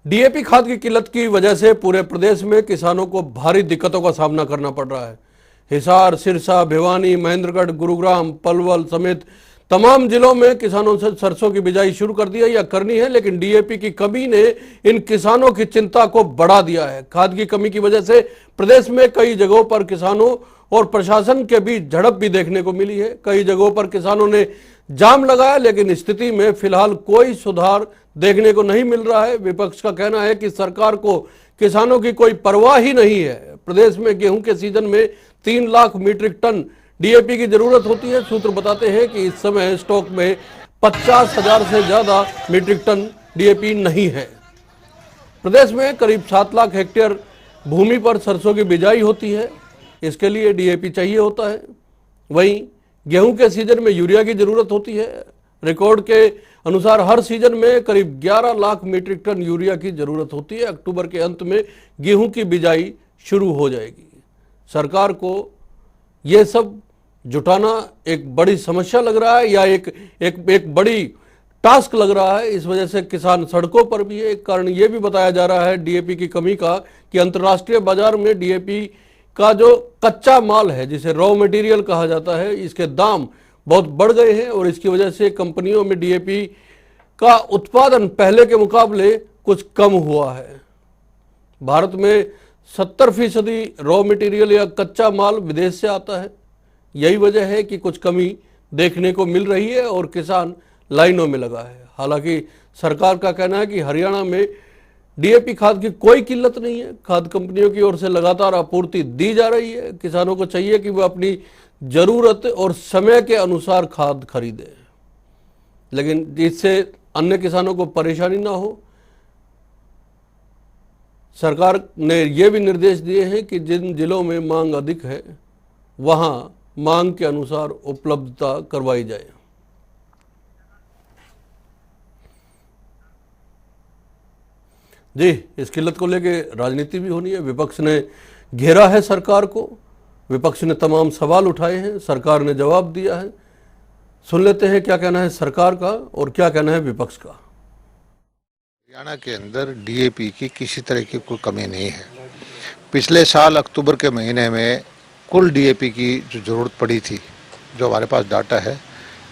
DAP खाद की किल्लत की वजह से पूरे प्रदेश में किसानों को भारी दिक्कतों का सामना करना पड़ रहा है। हिसार, सिरसा, भिवानी, महेंद्रगढ़, गुरुग्राम, पलवल समेत तमाम जिलों में किसानों से सरसों की बिजाई शुरू कर दी है या करनी है, लेकिन डीएपी की कमी ने इन किसानों की चिंता को बढ़ा दिया है। खाद की कमी की वजह से प्रदेश में कई जगहों पर किसानों और प्रशासन के बीच झड़प भी देखने को मिली है। कई जगहों पर किसानों ने जाम लगाया, लेकिन स्थिति में फिलहाल कोई सुधार देखने को नहीं मिल रहा है। विपक्ष का कहना है कि सरकार को किसानों की कोई परवाह ही नहीं है। प्रदेश में गेहूं के सीजन में 3 लाख मीट्रिक टन डीएपी की जरूरत होती है। सूत्र बताते हैं कि इस समय स्टॉक में 50,000 से ज्यादा मीट्रिक टन डीएपी नहीं है। प्रदेश में करीब 7 लाख हेक्टेयर भूमि पर सरसों की बिजाई होती है, इसके लिए डीएपी चाहिए होता है। वहीं गेहूं के सीजन में यूरिया की जरूरत होती है। रिकॉर्ड के अनुसार हर सीजन में करीब 11 लाख मीट्रिक टन यूरिया की जरूरत होती है। अक्टूबर के अंत में गेहूं की बिजाई शुरू हो जाएगी। सरकार को यह सब जुटाना एक बड़ी समस्या लग रहा है या एक बड़ी टास्क लग रहा है। इस वजह से किसान सड़कों पर भी है। एक कारण यह भी बताया जा रहा है डीएपी की कमी का कि अंतर्राष्ट्रीय बाजार में डीएपी का जो कच्चा माल है, जिसे रॉ मटेरियल कहा जाता है, इसके दाम बहुत बढ़ गए हैं और इसकी वजह से कंपनियों में डीएपी का उत्पादन पहले के मुकाबले कुछ कम हुआ है। भारत में 70% रॉ मटेरियल या कच्चा माल विदेश से आता है। यही वजह है कि कुछ कमी देखने को मिल रही है और किसान लाइनों में लगा है। हालांकि सरकार का कहना है कि हरियाणा में डीएपी खाद की कोई किल्लत नहीं है। खाद कंपनियों की ओर से लगातार आपूर्ति दी जा रही है। किसानों को चाहिए कि वह अपनी जरूरत और समय के अनुसार खाद खरीदें, लेकिन जिससे अन्य किसानों को परेशानी ना हो। सरकार ने यह भी निर्देश दिए हैं कि जिन जिलों में मांग अधिक है वहां मांग के अनुसार उपलब्धता करवाई जाए। जी, इस किल्लत को लेकर राजनीति भी होनी है। विपक्ष ने घेरा है सरकार को। विपक्ष ने तमाम सवाल उठाए हैं, सरकार ने जवाब दिया है। सुन लेते हैं क्या कहना है सरकार का और क्या कहना है विपक्ष का। हरियाणा के अंदर डीएपी की किसी तरह की कोई कमी नहीं है। पिछले साल अक्टूबर के महीने में कुल डीएपी की जो जरूरत पड़ी थी, जो हमारे पास डाटा है,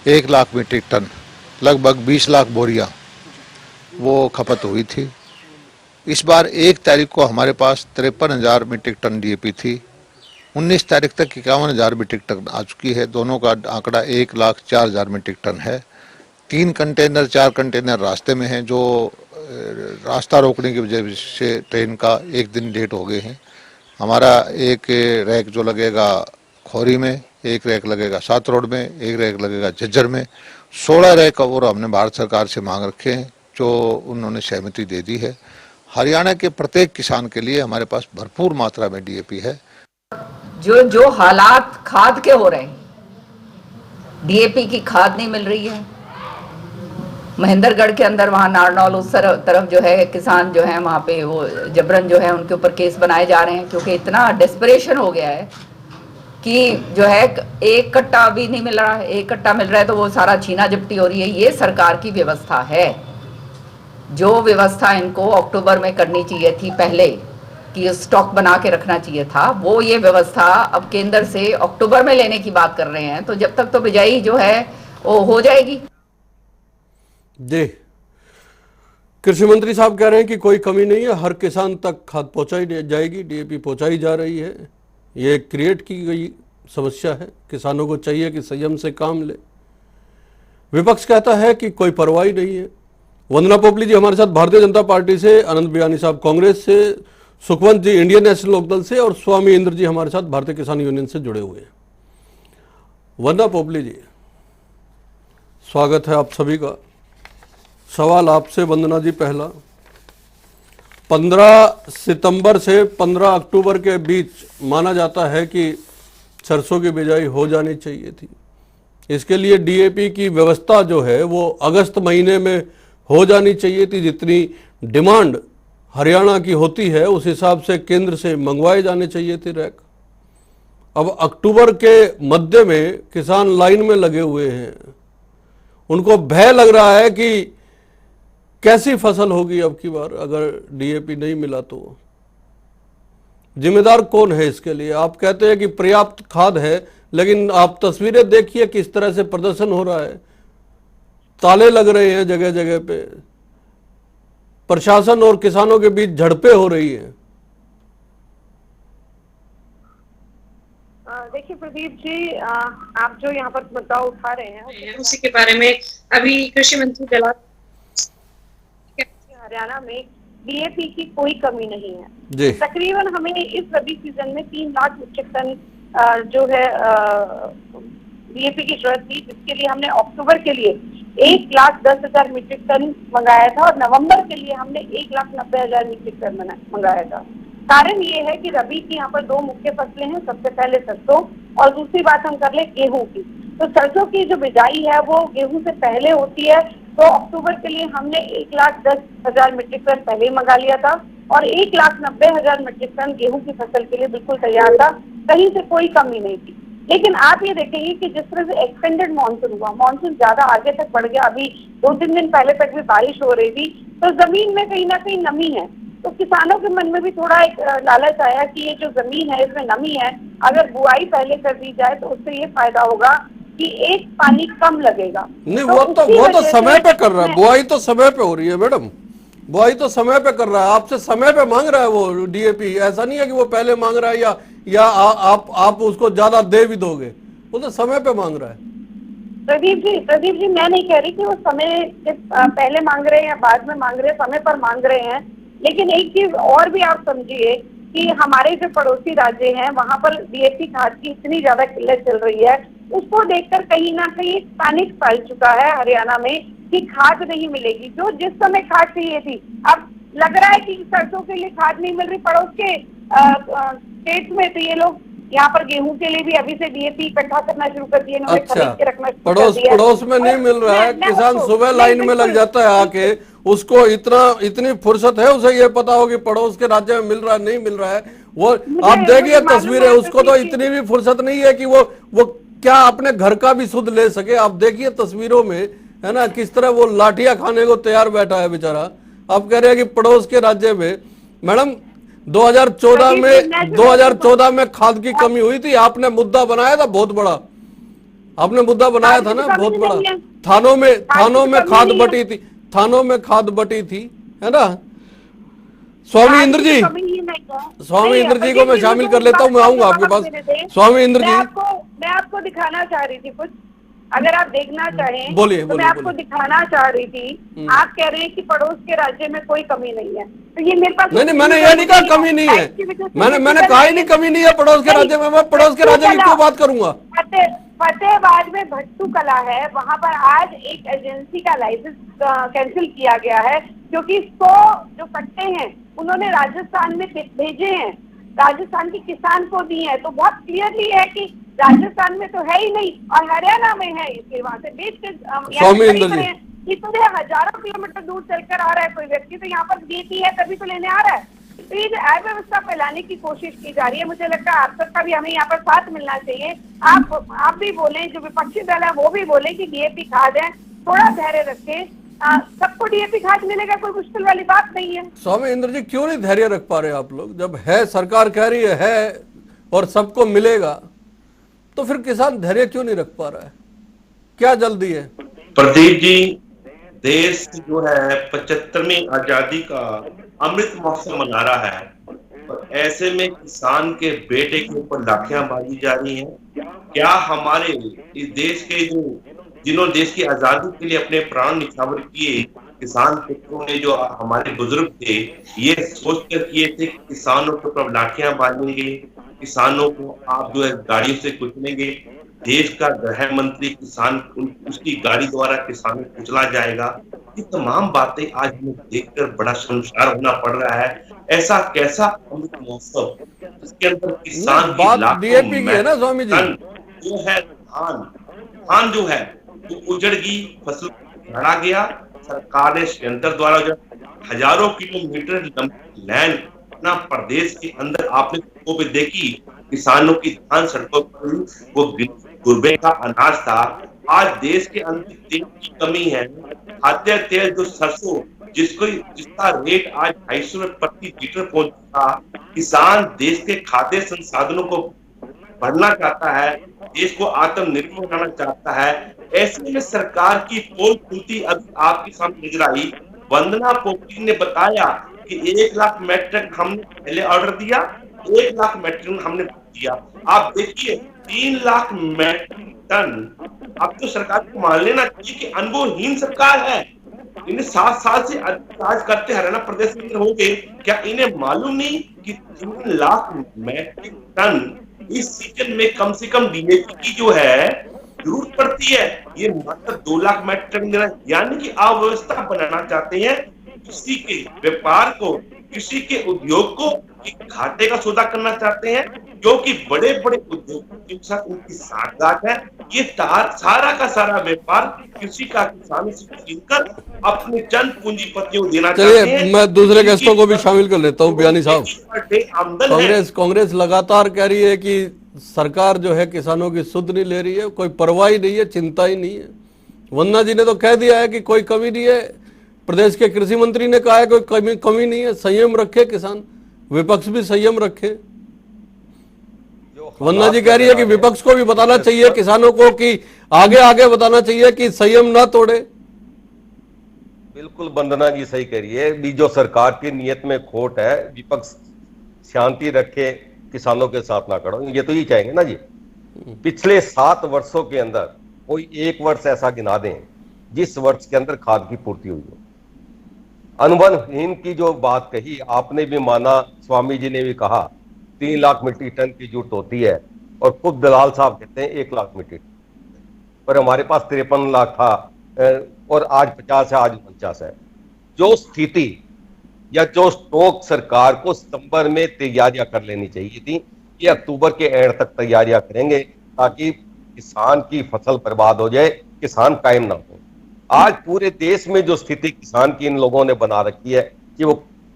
1 लाख मीट्रिक टन, लगभग 20 लाख बोरियां वो खपत हुई थी। इस बार 1 तारीख को हमारे पास 53,000 मीट्रिक टन डीएपी थी। 19 तारीख तक 51,000 मीट्रिक टन आ चुकी है। दोनों का आंकड़ा 1,04,000 मीट्रिक टन है। 3 कंटेनर 4 कंटेनर रास्ते में हैं, जो रास्ता रोकने की वजह से ट्रेन का 1 दिन लेट हो गए हैं। हमारा एक रैक जो लगेगा खोरी में, एक रैक लगेगा सात रोड में, एक रैक लगेगा झज्जर में। 16 रैक और हमने भारत सरकार से मांग रखे हैं, जो उन्होंने सहमति दे दी है। हरियाणा के प्रत्येक किसान के लिए हमारे पास भरपूर मात्रा में डीएपी है। जो हालात खाद के हो रहे हैं, डीएपी की खाद नहीं मिल रही है। महेंद्रगढ़ के अंदर वहां नारनौल उस तरफ जो है किसान जो है वहां पे वो जबरन जो है उनके ऊपर केस बनाए जा रहे हैं, क्योंकि इतना डेस्परेशन हो गया है कि जो है 1 कट्टा भी नहीं मिल रहा है। 1 कट्टा मिल रहा है तो वो सारा छीना झपटी हो रही है। ये सरकार की व्यवस्था है। जो व्यवस्था इनको अक्टूबर में करनी चाहिए थी पहले, कि स्टॉक बना के रखना चाहिए था, वो ये व्यवस्था अब केंद्र से अक्टूबर में लेने की बात कर रहे हैं। तो जब तक तो बिजाई जो है वो हो जाएगी। जी, कृषि मंत्री साहब कह रहे हैं कि कोई कमी नहीं है, हर किसान तक खाद पहुंचाई जाएगी, डीएपी पहुंचाई जा रही है। ये क्रिएट की गई समस्या है। किसानों को चाहिए कि संयम से काम ले। विपक्ष कहता है कि कोई परवाह नहीं है। वंदना पोपली जी हमारे साथ भारतीय जनता पार्टी से, अनंत बियानी साहब कांग्रेस से, सुखवंत जी इंडियन नेशनल लोकदल से और स्वामी इंद्र जी हमारे साथ भारतीय किसान यूनियन से जुड़े हुए हैं। वंदना पोपली जी, स्वागत है आप सभी का। सवाल आपसे वंदना जी पहला, 15 सितंबर से 15 अक्टूबर के बीच माना जाता है कि सरसों की बिजाई हो जानी चाहिए थी। इसके लिए डीएपी की व्यवस्था जो है वो अगस्त महीने में हो जानी चाहिए थी। जितनी डिमांड हरियाणा की होती है उस हिसाब से केंद्र से मंगवाए जाने चाहिए थे रैक। अब अक्टूबर के मध्य में किसान लाइन में लगे हुए हैं। उनको भय लग रहा है कि कैसी फसल होगी अब की बार अगर डीएपी नहीं मिला तो? जिम्मेदार कौन है इसके लिए? आप कहते हैं कि पर्याप्त खाद है, लेकिन आप तस्वीरें देखिए किस तरह से प्रदर्शन हो रहा है, ताले लग रहे हैं जगह जगह पे, प्रशासन और किसानों के बीच झड़पें हो रही हैं। देखिए प्रदीप जी, आप जो यहाँ पर मुद्दा उठा रहे हैं उसी के बारे में अभी कृषि मंत्री दलाल हरियाणा में डीएपी की कोई कमी नहीं है जी। तकरीबन हमें इस रबी सीजन में 3 लाख मीट्रिक टन जो है डीएपी की जरूरत थी, जिसके लिए हमने अक्टूबर के लिए 1,10,000 मीट्रिक टन मंगाया था और नवंबर के लिए हमने 1,90,000 मीट्रिक टन मंगाया था। कारण ये है कि रबी की यहाँ पर 2 मुख्य फसलें हैं, सबसे पहले सरसों और दूसरी बात हम कर ले गेहूं की। तो सरसों की जो बिजाई है वो गेहूं से पहले होती है, तो अक्टूबर के लिए हमने 1,10,000 मीट्रिक टन पहले ही मंगा लिया था और 1,90,000 मीट्रिक टन गेहूं की फसल के लिए बिल्कुल तैयार था, कहीं से कोई कमी नहीं थी। लेकिन आप ये देखेंगे कि जिस तरह से एक्सटेंडेड मानसून हुआ, मानसून ज्यादा आगे तक बढ़ गया, अभी 2-3 दिन पहले तक भी बारिश हो रही थी, तो जमीन में कहीं ना कहीं नमी है। तो किसानों के मन में भी थोड़ा एक लालच आया कि ये जो जमीन है इसमें नमी है, अगर बुआई पहले कर दी जाए तो उससे ये फायदा होगा कि एक पानी कम लगेगा। नहीं, वो तो समय पे कर रहा है, बुआई तो समय पे हो रही है मैडम, बुआई तो समय पे कर रहा है, आपसे समय पे मांग रहा है वो डीएपी। ऐसा नहीं है कि वो पहले मांग रहा है या आप उसको ज्यादा दे भी दोगे, वो तो समय पे मांग रहा है। प्रदीप जी मैं नहीं कह रही कि वो समय से पहले मांग रहे हैं या बाद में मांग रहे हैं, समय पर मांग रहे हैं। लेकिन एक चीज और भी आप समझिए कि हमारे जो पड़ोसी राज्य हैं वहां पर डीएपी खाद की इतनी ज्यादा किल्लत चल रही है, उसको देखकर कहीं ना कहीं पैनिक फैल चुका है हरियाणा में कि खाद नहीं मिलेगी। जो जिस समय खाद चाहिए थी, अब लग रहा है कि सरसों के लिए खाद नहीं मिल रही पड़ोस के स्टेट में, तो ये लोग यहाँ पर गेहूं के लिए भी अभी से डीएपी इकट्ठा करना शुरू कर दिए, अच्छा, पड़ोस में नहीं मिल रहा है, किसान सुबह लाइन में लग जाता है आके, उसको इतनी फुर्सत है उसे ये पता हो कि पड़ोस के राज्य में मिल रहा है नहीं मिल रहा है। वो आप देखिए तस्वीरें, उसको तो इतनी भी फुर्सत नहीं है कि वो क्या अपने घर का भी सुध ले सके। आप देखिए तस्वीरों में, है ना, किस तरह वो लाठियां खाने को तैयार बैठा है बेचारा। आप कह रहे हैं कि पड़ोस के राज्य में, मैडम 2014 में खाद की कमी हुई थी, आपने मुद्दा बनाया था बहुत बड़ा, आपने मुद्दा बनाया था ना बहुत बड़ा, थानों में खाद बटी थी, थानों में खाद बटी थी, है ना। स्वामी इंद्र जी को मैं शामिल कर लेता हूँ, मैं आऊंगा आपके पास। स्वामी इंद्र जी, मैं आपको दिखाना चाह रही थी कुछ, अगर आप देखना चाहें बोलिए, तो मैं आपको दिखाना चाह रही थी। आप कह रहे हैं कि पड़ोस के राज्य में कोई कमी नहीं है, तो ये मेरे पास नहीं, मैंने ये नहीं कहा कमी नहीं है, मैंने कहा ही नहीं कमी नहीं है पड़ोस के राज्य में। मैं पड़ोस के राज्य की क्यों बात करूंगा? फतेहाबाद में भट्टू कला है, वहां पर आज एक एजेंसी का लाइसेंस कैंसिल किया गया है, क्योंकि 100 जो कट्टे हैं उन्होंने राजस्थान में भेजे हैं, राजस्थान के किसान को दिए हैं। तो बहुत क्लियरली है कि राजस्थान में तो है ही नहीं और हरियाणा में है, इसलिए वहां से बेच के इतने हजारों किलोमीटर दूर चलकर आ रहा है कोई व्यक्ति, तो यहाँ पर देती है तभी तो लेने आ रहा है। तो ये जो अव्यवस्था फैलाने की कोशिश की जा रही है, मुझे लगता है आप सबका भी हमें यहाँ पर साथ मिलना चाहिए। आप भी बोले, जो विपक्षी दल है वो भी बोले कि डीएपी खाद है, थोड़ा धैर्य रखें, सबको डीएपी खाद मिलेगा, कोई मुश्किल वाली बात नहीं है। स्वामी इंद्र जी, क्यों नहीं धैर्य रख पा रहे आप लोग? जब है, सरकार कह रही है और सबको मिलेगा, तो फिर किसान धैर्य क्यों नहीं रख पा रहा है? क्या जल्दी है? प्रदीप जी, देश जो है 75वीं आजादी का अमृत महोत्सव मना रहा है, और ऐसे में किसान के बेटे के ऊपर लाठियां बांधी जा रही हैं। क्या हमारे इस देश के जिन्होंने देश की आजादी के लिए अपने प्राण निछावर किए किसान पुत्रों ने, जो हमारे बुजुर्ग थे, ये सोच कर किए थे कि किसानों के ऊपर लाठियां बांधेंगे, किसानों को आप जो है गाड़ियों से कुचलेंगे, देश का गृह मंत्री किसान उसकी गाड़ी द्वारा किसानों को कुचला जाएगा। ये तमाम बातें आज हमें देखकर बड़ा शर्मसार होना पड़ रहा है। ऐसा कैसा अमृत महोत्सव जिसके अंदर किसान बात डीएपी की है ना स्वामी जी, जो है धान जो है वो उजड़ गई, फसल झड़ा गया। सरकार ने षड्यंत्र द्वारा जो हजारों किलोमीटर लंबी लैंड अपना प्रदेश के अंदर आपने वो भी देखी, किसानों की धान सड़कों पर वो गुर्बे का अनाज था। आज देश के अंदर तेल की कमी है, खाद्य तेल जो सरसों जिसका रेट आज 250 रुपए प्रति लीटर पहुंच चुका, किसान देश के खाद्य संसाधनों को बढ़ना चाहता है, देश को आत्मनिर्भर बनाना चाहता है। ऐसे में सरकार की पोल खुलती अभी आपके सामने नजर आई। वंदना पोपटी ने बताया कि 1 लाख मैट्रिक हमने पहले ऑर्डर दिया, 1 लाख मैट्रिक हमने दिया। आप देखिए 3 लाख मैट्रिक टन। अब तो सरकार को मान लेना चाहिए कि अनुभवहीन सरकार है। इन्हें 7 साल से राज करते हरियाणा प्रदेश में हो गए, क्या इन्हें मालूम नहीं कि 3 लाख मैट्रिक टन इस सीजन में कम से कम डीएपी की जो है जरूरत पड़ती है, ये मात्र 2 लाख मैट्रिक टन देना, यानी कि अव्यवस्था बनाना चाहते हैं। कृषि के व्यापार को, कृषि के उद्योग को एक घाटे का सौदा करना चाहते हैं, क्योंकि बड़े बड़े उद्योगों के साथ उनकी साठगांठ है। ये सारा का सारा व्यापार कृषि का किसानों से खरीदकर अपने चंद पूंजीपतियों को देना चाहते हैं। चलिए मैं दूसरे गेस्टों को भी शामिल कर लेता हूं। बयानी साहब, आमदन है। कांग्रेस लगातार कह रही है कि सरकार जो है किसानों की सुध नहीं ले रही है, कोई परवाह ही नहीं है, चिंता ही नहीं है। वंदना जी ने तो कह दिया है कि कोई कमी नहीं है, प्रदेश के कृषि मंत्री ने कहा है कोई कमी नहीं है, संयम रखे किसान, विपक्ष भी संयम रखे। वंदना जी कह रही है कि विपक्ष को भी बताना चाहिए किसानों को, कि आगे आगे बताना चाहिए कि संयम ना तोड़े। बिल्कुल वंदना जी सही कह रही है, भी जो सरकार की नीयत में खोट है, विपक्ष शांति रखे, किसानों के साथ ना खड़ो, ये तो ये चाहेंगे ना जी। पिछले 7 वर्षों के अंदर कोई एक वर्ष ऐसा गिना दें जिस वर्ष के अंदर खाद की पूर्ति हुई हो। अनुभवहीन की जो बात कही आपने भी माना, स्वामी जी ने भी कहा 3 लाख मीट्रिक टन की जरूरत होती है, और खुद दलाल साहब कहते हैं 1 लाख मीट्रिक टन, पर हमारे पास 53 लाख था और आज 50 है, आज 49 है। जो स्थिति या जो स्टॉक सरकार को सितंबर में तैयारियां कर लेनी चाहिए थी, ये अक्टूबर के एंड तक तैयारियां करेंगे, ताकि किसान की फसल बर्बाद हो जाए, किसान कायम ना हो। आज पूरे देश में जो स्थिति किसान की इन लोगों ने बना रखी है, कि वो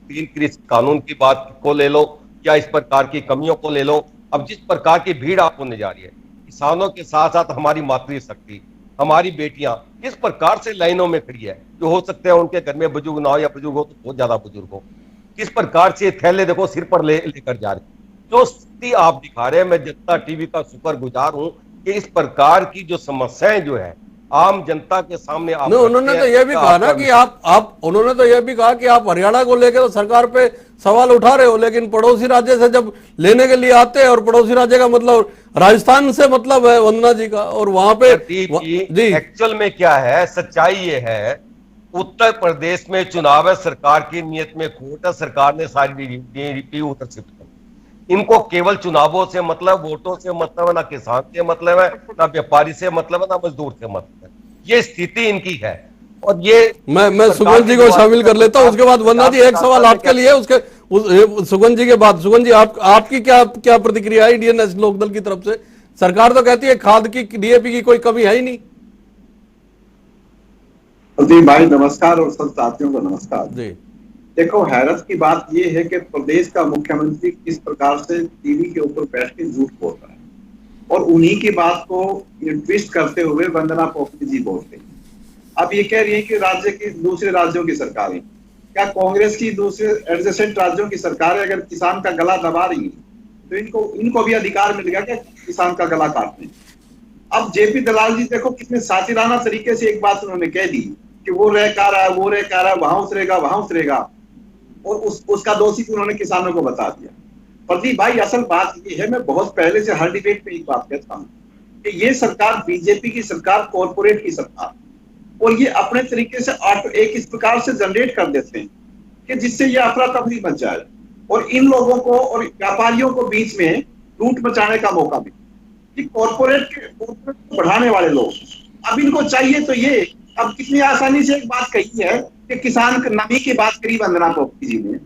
3 कृषि कानून की बात को ले लो या इस प्रकार की कमियों को ले लो, अब जिस प्रकार की भीड़ आपको होने जा रही है, किसानों के साथ साथ हमारी मातृशक्ति, हमारी बेटियां इस प्रकार से लाइनों में खड़ी है, जो हो सकते हैं उनके घर में बुजुर्ग ना हो, या बुजुर्ग हो तो बहुत ज्यादा बुजुर्ग हो, किस प्रकार से थैले देखो सिर पर लेकर जा रहे। जो स्थिति आप दिखा रहे हैं, मैं जनता टीवी का शुक्रगुजार हूं कि इस प्रकार की जो समस्याएं जो है आम जनता के सामने आप उन्होंने तो यह भी कहा ना कि उन्होंने तो यह भी कहा कि आप हरियाणा को लेकर तो सरकार पे सवाल उठा रहे हो, लेकिन पड़ोसी राज्य से जब लेने के लिए आते हैं, और पड़ोसी राज्य का मतलब राजस्थान से मतलब है वंदना जी का, और वहां पे जी एक्चुअल में क्या है, सच्चाई ये है, उत्तर प्रदेश में चुनाव है, सरकार की नीयत में खोट है, सरकार ने सारी डीडीपी उधर शिफ्ट कर, इनको केवल चुनावों से मतलब, वोटों से मतलब है, ना किसान से मतलब है, ना व्यापारी से मतलब है, ना मजदूर से मतलब है। ये स्थिति इनकी है। और ये मैं सुगन जी को शामिल कर लेता हूं, उसके बाद वंदना जी एक सवाल आपके लिए, उसके सुगन जी के बाद, सुगन जी आपकी क्या प्रतिक्रिया है इंडियन नेशनल लोकदल की तरफ से? सरकार तो कहती है खाद की, डीएपी की कोई कमी है ही नहीं। जी भाई नमस्कार, और सब साथियों को नमस्कार जी। देखो, हैरत की बात यह है कि प्रदेश का मुख्यमंत्री किस प्रकार से टीवी के ऊपर बैठ के झूठ बोल रहा है, और उन्हीं की बात को ट्विस्ट करते हुए वंदना पोपटी जी बोलते हैं। अब ये कह रही है कि राज्य की, दूसरे राज्यों की सरकारें, क्या कांग्रेस की दूसरे एडजेसेंट राज्यों की सरकारें अगर किसान का गला दबा रही है, तो इनको भी अधिकार मिलेगा क्या किसान का गला काटने? अब जेपी दलाल जी देखो कितने सातिराना तरीके से एक बात उन्होंने कह दी कि वो रह कह रहा है, वो रह कह रहा है, वहां उतरेगा, और उसका दोषी उन्होंने किसानों को बता दिया। प्रदीप भाई, असल बात ये है, मैं बहुत पहले से हर डिबेट में एक बात कहता हूँ कि ये सरकार बीजेपी की सरकार, कॉर्पोरेट की सरकार, और ये अपने तरीके से एक इस प्रकार से जनरेट कर देते हैं कि जिससे ये अफरा तफरी बच जाए, और इन लोगों को और व्यापारियों को बीच में लूट मचाने का मौका मिले। कि कॉर्पोरेट बढ़ाने वाले लोग, अब इनको चाहिए तो ये, अब कितनी आसानी से एक बात कही है कि किसान नमी की बात करी वंदना पोपटी जी ने,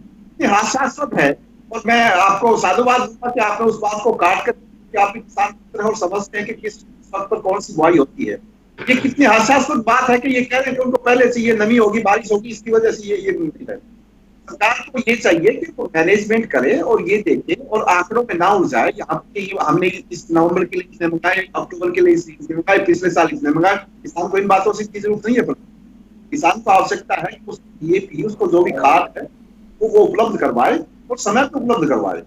ये हास्यास्पद है। और मैं आपको साधुवाद दूंगा कि आपने उस बात को काट कर आप किसान और समझते हैं कि किस वक्त पर कौन सी बुआई होती है। ये कितनी हास्यास्पद बात है कि ये कह रहे हैं कि उनको पहले से ये नमी होगी, बारिश होगी, इसकी वजह से ये मिल है। सरकार को ये चाहिए कि वो मैनेजमेंट करे और ये देखे और आंकड़ों में ना उलझाए। हमने इस नवंबर के लिए इसने मंगाए, अक्टूबर के लिए इसने मंगाए, पिछले साल इसने मंगाए। किसान को इन बातों से की जरूरत नहीं है। किसान को आवश्यकता है कि उस डीएपी, उसको जो भी खाद है वो उपलब्ध करवाए और समय पर उपलब्ध करवाए।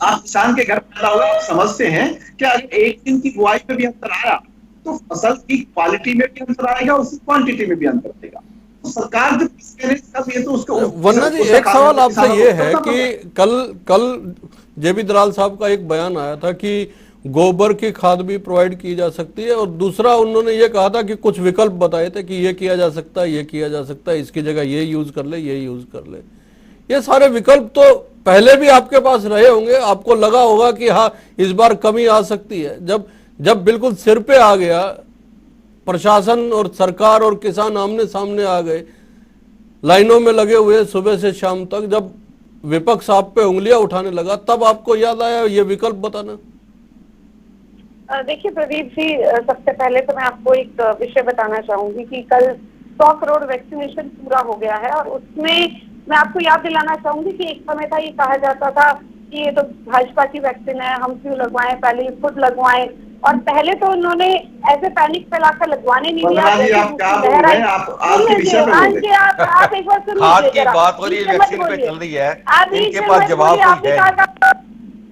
आप किसान के घर पैदा हुए, आप समझते हैं कि अगर एक दिन की बुआई में भी अंतर आया तो फसल की क्वालिटी में भी अंतर आएगा, उसकी क्वांटिटी में भी अंतर आएगा। तो सरकार जब ये तो उसको वरना जी एक सवाल आपसे ये है कि कल जेबी दलाल साहब का एक बयान आया था कि गोबर की खाद भी प्रोवाइड की जा सकती है, और दूसरा उन्होंने ये कहा था कि कुछ विकल्प बताए थे कि ये किया जा सकता है, ये किया जा सकता है, इसकी जगह ये यूज कर ले, ये यूज कर ले। ये सारे विकल्प तो पहले भी आपके पास रहे होंगे, आपको लगा होगा कि हाँ इस बार कमी आ सकती है। जब बिल्कुल सिर पे आ गया, प्रशासन और सरकार और किसान आमने सामने आ गए, लाइनों में लगे हुए सुबह से शाम तक, जब विपक्ष आप पे उंगलियां उठाने लगा, तब आपको याद आया ये विकल्प बताना। देखिए प्रदीप जी, सबसे पहले तो मैं आपको एक विषय बताना चाहूंगी कि कल 100 करोड़ वैक्सीनेशन पूरा हो गया है, और उसमें मैं आपको याद दिलाना चाहूंगी कि एक समय था ये कहा जाता था कि ये तो भाजपा की वैक्सीन है, हम क्यों लगवाएं, पहले ही खुद लगवाएं। और पहले तो उन्होंने ऐसे पैनिक फैलाकर लगवाने नहीं दिया। आप एक बार सुन खाद की बात हो रही है, वैक्सीन पे चल रही है, इनके पास जवाब कोई है।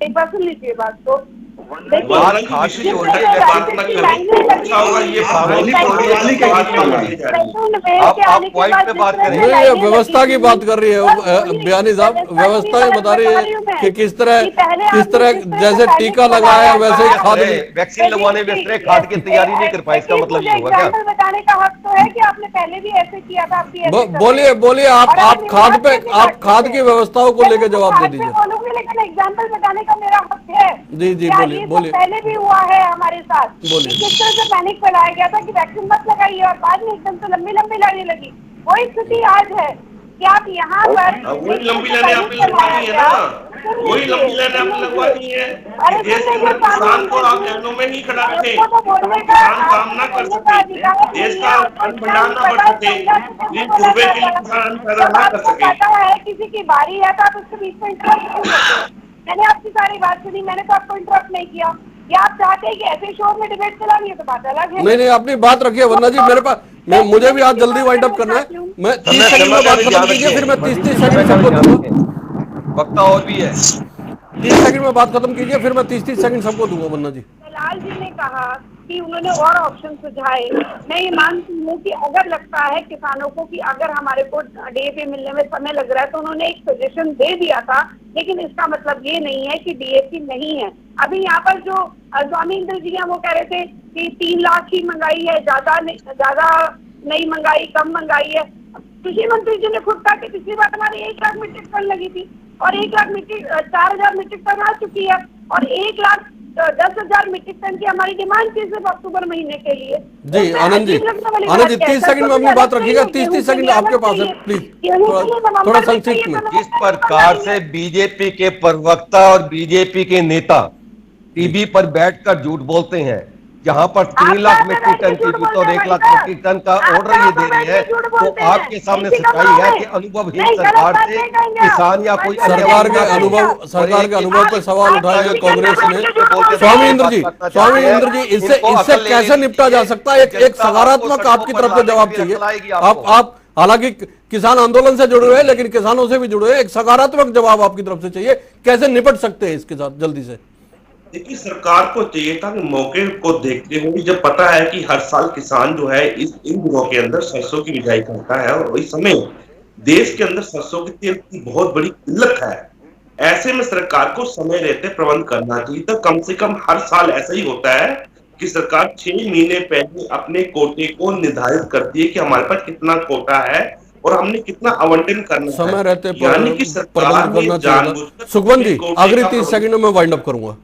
एक बार सुन लीजिए बात को। व्यवस्था की बात कर रही है बयानी साहब, व्यवस्था ही बता रही है कि किस तरह जैसे टीका लगाया वैसे ही खाद, वैक्सीन लगवाने में खाद की तैयारी नहीं कर पाए, इसका मतलब ये होगा क्या? बताने का हक तो है कि आपने पहले भी ऐसे किया था। बोलिए आप खाद की व्यवस्थाओं को लेकर जवाब दे दीजिए। लेकिन एग्जाम्पल बताने का मेरा हक है। जी बोलिए। पहले भी हुआ है हमारे साथ, किस तरह से पैनिक फैलाया गया था कि वैक्सीन मत लगाइए, और बाद में एकदम से लंबी लाइनें लगी। वही स्थिति आज है कि आप यहाँ पर वही लंबी लाइनें आपने लगवानी है ना, वही लंबी लाइनें आपने लगवानी है। देश के अंदर किसान को आप लाइनों में नहीं खड़ा रखे, किसान काम ना कर सके, देश का अन्न भंडार ना बढ़ सके, पूर्वे के लिए किसान अन्न पैदा ना कर सके। किसी की बारी है तो आप उसके बीच में इंटरप्ट नहीं करते। मैंने आपकी सारी बात सुनी, मैंने तो आपको इंटरप्ट नहीं किया। या आप चाहते हैं कि ऐसे शोर में डिबेट चलानी है तो बात अलग है। नहीं अपनी बात रखिए, वरना जी मेरे पास मुझे भी आज जल्दी वाइंड अप करना है। मैं 30 सेकंड में बात खत्म कीजिए, फिर मैं 30 सेकंड सबको दूंगा। वक्ता और भी है, 30 सेकंड में बात खत्म कीजिए, फिर मैं 30 सेकंड सबको दूंगा। वरना जी दलाल जी ने कहा कि उन्होंने और ऑप्शन सुझाए। मैं ये मानती हूँ कि अगर लगता है किसानों को कि अगर हमारे को डीएपी मिलने में समय लग रहा है, तो उन्होंने एक सजेशन दे दिया था, लेकिन इसका मतलब ये नहीं है कि डीएपी नहीं है। अभी यहाँ पर जो स्वामी इंद्र जी हैं वो कह रहे थे कि 3 लाख ही मंगाई है, ज्यादा नहीं मंगाई, कम मंगाई है। कृषि मंत्री जी ने खुद कहा कि पिछली बार हमारी 1 लाख मीट्रिक टन लगी थी, और 4,000 मीट्रिक टन आ चुकी है, और 1,10,000 मीट्रिक टन की हमारी डिमांड थी सिर्फ अक्टूबर महीने के लिए। जी आनंद जी 30 सेकंड में अपनी बात रखिएगा। 30 सेकंड आपके पास है, प्लीज थोड़ा संक्षिप्त में। जिस प्रकार से बीजेपी के प्रवक्ता और बीजेपी के नेता टीवी पर बैठकर झूठ बोलते हैं, जहां पर 3 लाख मीट्रिक टन की जूत और 1 लाख मीट्रिक टन का ऑर्डर ये दे रही है, तो आपके सामने सच्चाई है कि अनुभवहीन सरकार से किसान या कोई सरकार के अनुभव पर सवाल उठाया कांग्रेस ने। स्वामी इंद्र जी इससे कैसे निपटा जा सकता है? एक सकारात्मक आपकी तरफ से जवाब चाहिए। आप हालांकि किसान आंदोलन से जुड़े हुए हैं, लेकिन किसानों से भी जुड़े हुए, एक सकारात्मक जवाब आपकी तरफ से चाहिए। कैसे निपट सकते हैं इसके साथ जल्दी से? देखिए, सरकार को चाहिए था कि मौके को देखते हुए, जब पता है कि हर साल किसान जो है इन दिनों के अंदर सरसों की बिजाई करता है, और इस समय देश के अंदर सरसों के तेल की बहुत बड़ी किल्लत है, ऐसे में सरकार को समय रहते प्रबंध करना चाहिए। तो कम से कम हर साल ऐसा ही होता है कि सरकार 6 महीने पहले अपने कोटे को निर्धारित करती है कि हमारे पास कितना कोटा है और हमने कितना आवंटन करना समय है। रहते यानी कि सरकार ने जानबूझकर सुखवंत जी आखिरी 30 सेकंड में वाइंड अप करूंगा।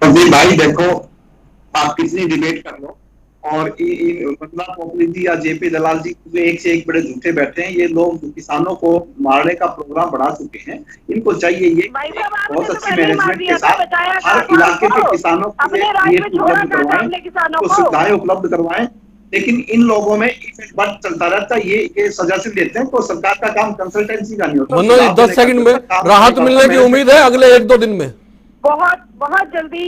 भाई देखो, आप कितनी डिबेट कर लो, और मतलब पॉपुलर जी या जेपी दलाल जी एक से एक बड़े झूठे बैठे हैं। ये लोग किसानों को मारने का प्रोग्राम बढ़ा चुके हैं। इनको चाहिए ये बहुत अच्छी मैनेजमेंट के साथ हर इलाके के किसानों को उपलब्ध करवाएं, तो सुविधाएं उपलब्ध करवाएं। लेकिन इन लोगों में बात चलता रहता है, ये सजेशन देते हैं, तो सरकार का काम कंसल्टेंसी का नहीं होता। 10 सेकंड में राहत मिलने की उम्मीद है अगले 1-2 दिन में। बहुत बहुत जल्दी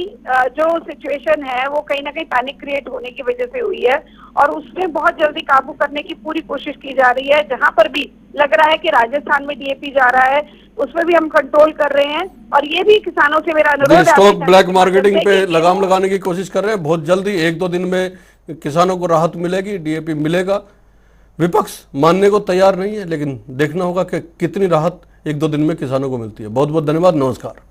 जो सिचुएशन है वो कहीं ना कहीं पैनिक क्रिएट होने की वजह से हुई है और उसमें बहुत जल्दी काबू करने की पूरी कोशिश की जा रही है। जहां पर भी लग रहा है कि राजस्थान में डीएपी जा रहा है उसमें भी हम कंट्रोल कर रहे हैं और ये भी किसानों से मेरा अनुरोध है। स्टॉक ब्लैक मार्केटिंग पे लगाम लगाने की कोशिश कर रहे हैं। बहुत जल्दी 1-2 दिन में किसानों को राहत मिलेगी, डीएपी मिलेगा। विपक्ष मानने को तैयार नहीं है, लेकिन देखना होगा कि कितनी राहत 1-2 दिन में किसानों को मिलती है। बहुत बहुत धन्यवाद, नमस्कार।